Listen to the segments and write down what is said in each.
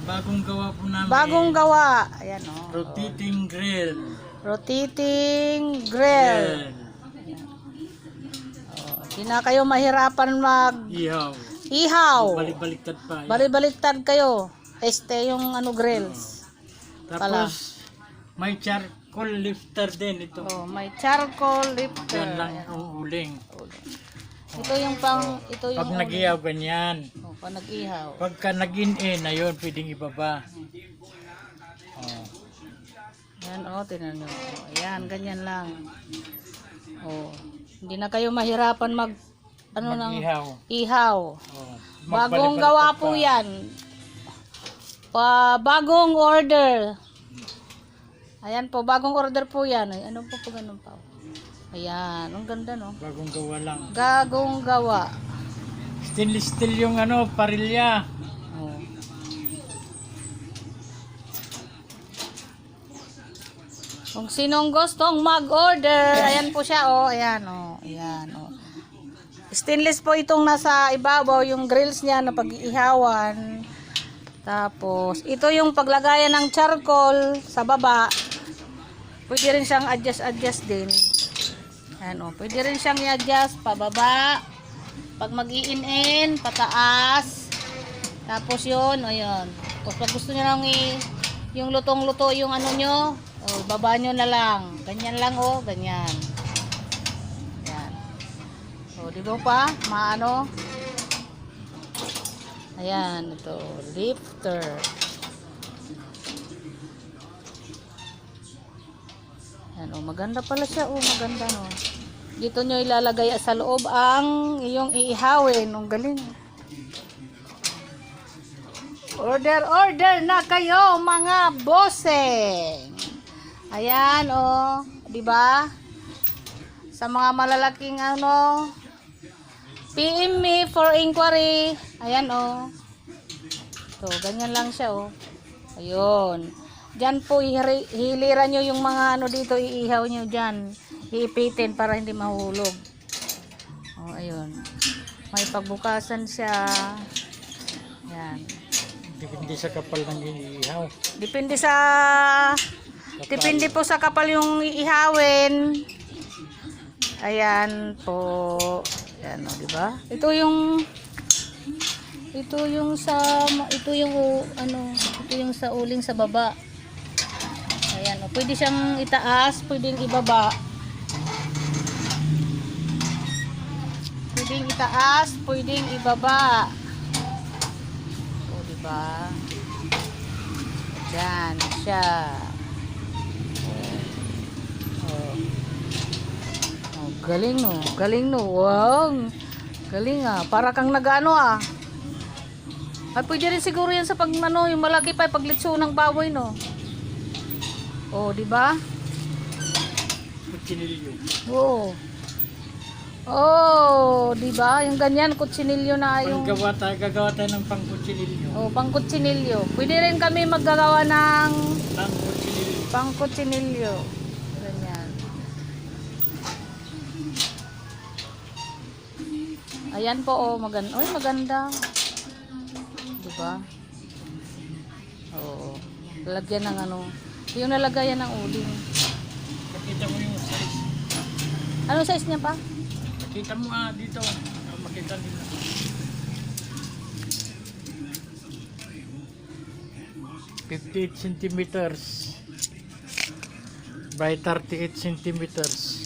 bagong gawa po namin. Bagong gawa. Ayan o. Rotating grill. Rotating grill. Hindi na kayo mahirapan Ihaw. ihaw. Balik-baliktad pa. Balik-baliktad kayo. Yung ano grills. Tapos may charcoal lifter din ito. Oh, may charcoal lifter. Yan lang ang uling. Ito yung ito yung Pag nag-ihaw ganyan. Oh, pag nag-ihaw. Pagka nag-in-in, ayun, pwedeng ibaba. Oh. Yan oh, tinan nyo. Oh, ayan, ganyan lang. Oh, hindi na kayo mahirapan Mag-ihaw. ihaw. Oh. Bagong gawa po yan. Bagong order. Ayan po, bagong order po yan. Ay, ano po ganun pa? Ayan, ang ganda no. Bagong gawa lang. Bagong gawa. Stainless steel yung parilya. Oh. Kung sinong gustong mag-order, ayan po siya oh, ayan oh, ayan oh. Stainless po itong nasa ibabaw, yung grills niya na pag-iihawan. Tapos, ito yung paglagayan ng charcoal sa baba. Pwede rin siyang adjust din. Ayan o, pwede rin siyang i-adjust pababa. Pag mag-i-in-in, pataas. Tapos yun, ayun. Tapos pag gusto nyo lang yung lutong-luto yung ano nyo, baba nyo na lang. Ganyan lang o, ganyan. Ayan. O, di ba pa? Maano? Ayan, ito, lifter. Ayan, oh, maganda pala siya, oh, maganda, no. Dito nyo ilalagay sa loob ang iyong iihawin. Ang galing. Order na kayo, mga bossing. Ayan, oh, di ba? Sa mga malalaking PM me for inquiry. Ayan oh. So, ganyan lang siya oh. Ayun. Diyan po hiliran nyo yung mga dito, iihaw nyo dyan. Iipitin para hindi mahulog. Oh, ayun. May pagbukasan siya. Ayan. Depende sa kapal ng iihaw. Depende po sa kapal yung iihawin. Ayan po. Ayan, di ba? Ito yung sa uling sa baba. Ayan, pwede siyang itaas, pwedeng ibaba. Pwedeng itaas, pwedeng ibaba. O, di ba? Diyan siya. Galing no. Wow. Galing ah. Para kang nag-ano ah. Ay, pwede rin siguro yan sa yung malaki pa, paglitso ng baboy no. Oh, di ba? Kutsinilyo. Oo. Oh, di ba? Yung ganyan, kutsinilyo na yung Gagawa tayo ng pangkutsinilyo. oh, pangkutsinilyo. Pwede rin kami maggagawa ng Pangkutsinilyo. pangkutsinilyo. Ayan po oh, maganda. Oy, maganda. 'Di ba? Oo. Lalagyan ng yung nalagayan ng uling. Makita mo yung size. Ano size niya pa? Makita mo dito. Makita nila. 58 centimeters by 38 centimeters.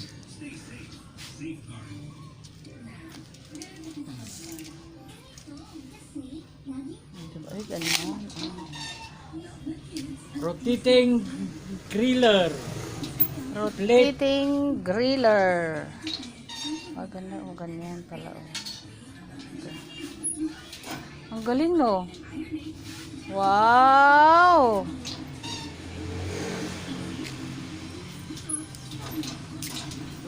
Ay, ganyan. Rotating griller. Rotating griller. Maganda o ganyan pala oh. Ang galing no. Wow.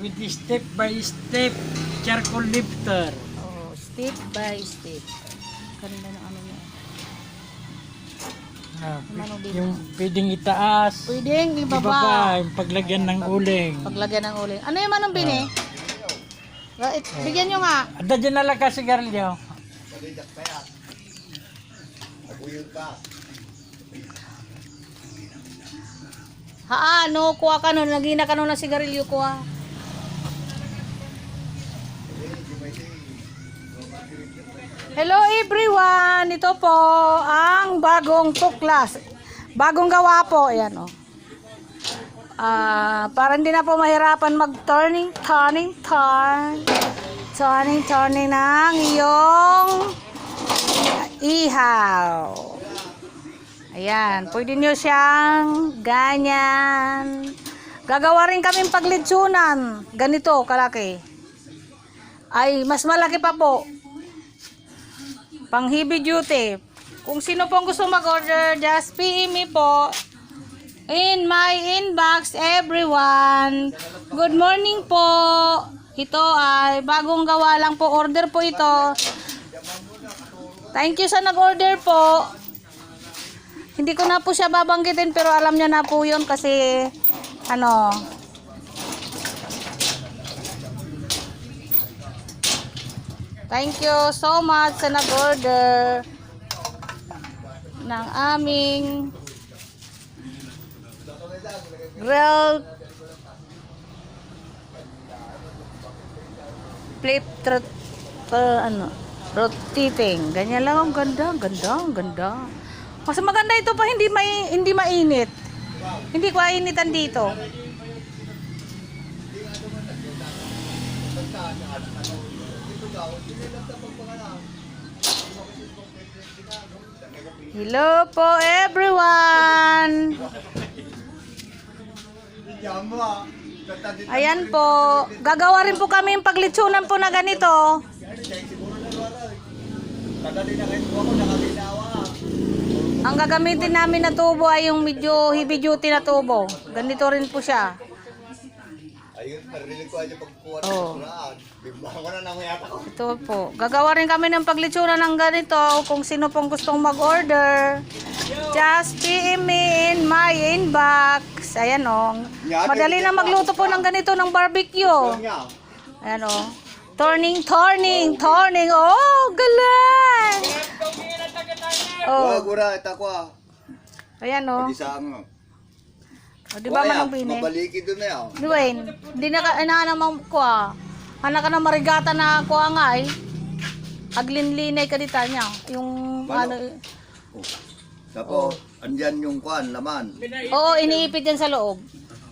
With the step by step charcoal lifter. Oh, step by step. Ganda ng ano niya. Yung pwedeng itaas. Pwedeng ibaba. Yung paglagyan ng uling. Paglagyan ng uling. Ano yung manong bini? Bigyan nyo nga. Ada dyan na lang ka sigarilyo. No, kuha ka nun. Nagina ka nun na sigarilyo, kuha. Hello everyone! Ito po ang bagong tuklas. Bagong gawa po. Ayan, oh. Para hindi na po mahirapan mag-turning ng iyong ihaw. Ayan, pwede nyo siyang ganyan. Gagawa rin kaming paglitsunan. Ganito, kalaki. Ay, mas malaki pa po. Pang heavy duty. Kung sino pong gusto mag-order, just PM me po. In my inbox, everyone. Good morning po. Ito ay bagong gawa lang po. Order po ito. Thank you sa nag-order po. Hindi ko na po siya babanggitin pero alam niya na po yun kasi ano. Thank you so much sa nag-order ng aming grilled flip rotating. Ganyan lang ang ganda. Mas maganda ito pa hindi mainit. Hindi ko ainitan dito. Hello po everyone. Ayan po. Gagawa rin po kami yung paglitsunan po na ganito. Ang gagamitin namin na tubo ay yung medyo heavy duty na tubo. Ganito rin po siya. Ayun, narinig ko aja pagkuha ng Oh. kuraan. Bimba ko na nangyata ko. Ito po. Gagawa rin kami ng paglitsunan ng ganito. Kung sino pong gustong mag-order, just PM me in my inbox. Ayan o. Madali na magluto po ng ganito ng barbecue. Ayan o. Turning. Oh, galing! Oh, Oh. gura, ita ko ah. Ayan o. Pag-isang. O, di ba manong bini? Mabaliki doon na yan. Dwayne, hindi na ka, naman ko ah. Anak ka na marigata na ko nga eh. Aglinlinay ka dita niya. Yung Paano? ano. Tapos, andyan yung kwan, laman. Oo, iniipit yan sa loob.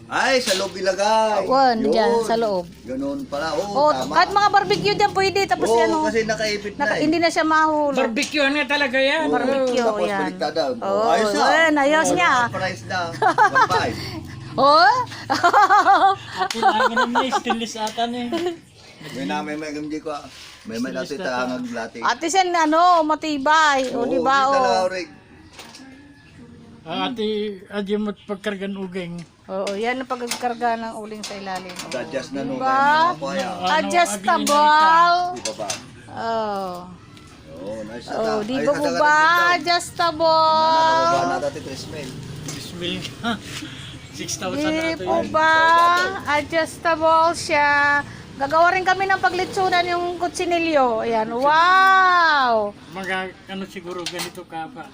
Ay, sa loob ilagay. Wan, Yun. dyan, sa loob. Ganun pala. Oo, Oo, tama. kahit mga barbecue dyan pwede. Tapos Oo, ano, kasi nakaipit na eh. hindi na siya mahulog. Barbecuehan nga talaga yan. Oo, barbecue, tapos yan. baliktad daw. Oo, Ayos na. ayos niya. Price na. 1.5. Oh? Kailangan naman stainless ata na eh. May gamji ko ah. May natin taangag lati. Ate sen, ano, matibay. O, di ba? O. Ate, adyo mo't pagkargan ugeng. Oo, yan ang pagkarga ng uling sa ilalim. Adjust na nung Diba? mga kuya. Adjustable. Di ba ba? Oh. Oo, nice Oh, na. di ba po ba? Adjustable. Nakakuha na dati 3 mil. Bismil ka. 6,000 Di na ito po yun. ba? Adjustable siya. Gagawa rin kami ng paglitsunan yung kutsinilyo. Ayan. Wow! Mga ano siguro ganito ka pa.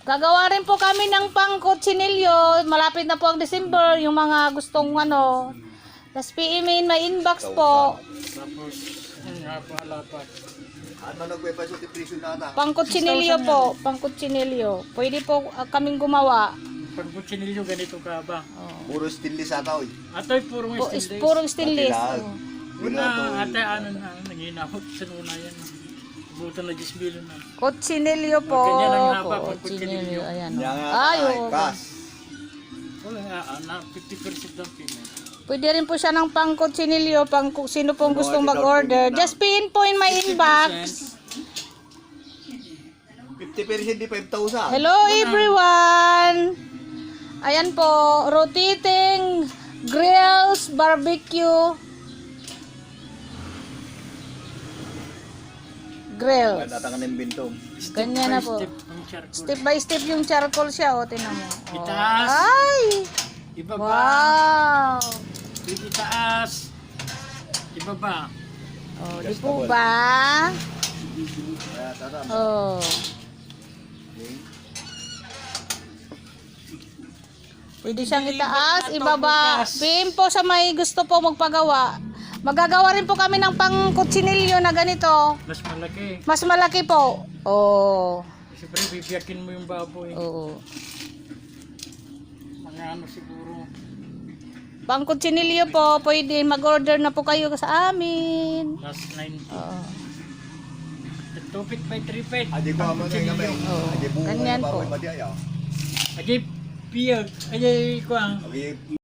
Gagawa rin po kami ng pang-kutsinilyo. Malapit na po ang December. Yung mga gustong ano. Tapos PM in my inbox po. Tapos, ang nga po alapat. Ano nagpepaso ti presyo na ata? Pang-kutsinilyo po. Pang-kutsinilyo. Pwede po kaming gumawa. Pag butsinilyo, ganito ka ba? Puro stainless ata oy. Ato'y purong stainless. Purong stainless. Atilag. Oh. Una, ate, ano na, nanginahot sa una yan. Buto na 10 billion na. Kutsinilyo po. Ganyan ang haba pag Kutsinilyo. kutsinilyo. Ayan. Yan nga Ay, ay oo. kas. Wala nga, na 50% ang payment. Pwede rin po siya ng pang-kutsinilyo. Pang sino pong Ano, gustong ito, mag-order. pwede na. Just pin po in my inbox. 50% di 5,000. Hello everyone! Ayan po, rotating grills, barbecue grills. Tatangan ng bintong. Ganyan na po. Step ang charcoal. Step by step yung charcoal siya, o tinan mo. Oh. Itaas. Ay! Ibaba. Wow! Itaas. Ibaba. Oh, di po ba? Kaya tara. Oh. Pwede siyang itaas, ibaba. PM po sa may gusto po magpagawa. Magagawa rin po kami ng pang kutsinilyo na ganito. Mas malaki. Mas malaki po. Oo. Siyempre, bibiyakin mo yung baboy. Oo. Mga ano siguro. Pang kutsinilyo po, pwede mag-order na po kayo sa amin. Last 9. Oo. 2 feet by 3 feet. Adi ko amo na yung gamay. Oo. Adi bunga Ganyan na po. baboy pati ayaw. Ajay piyag. Ajay kuang. Adi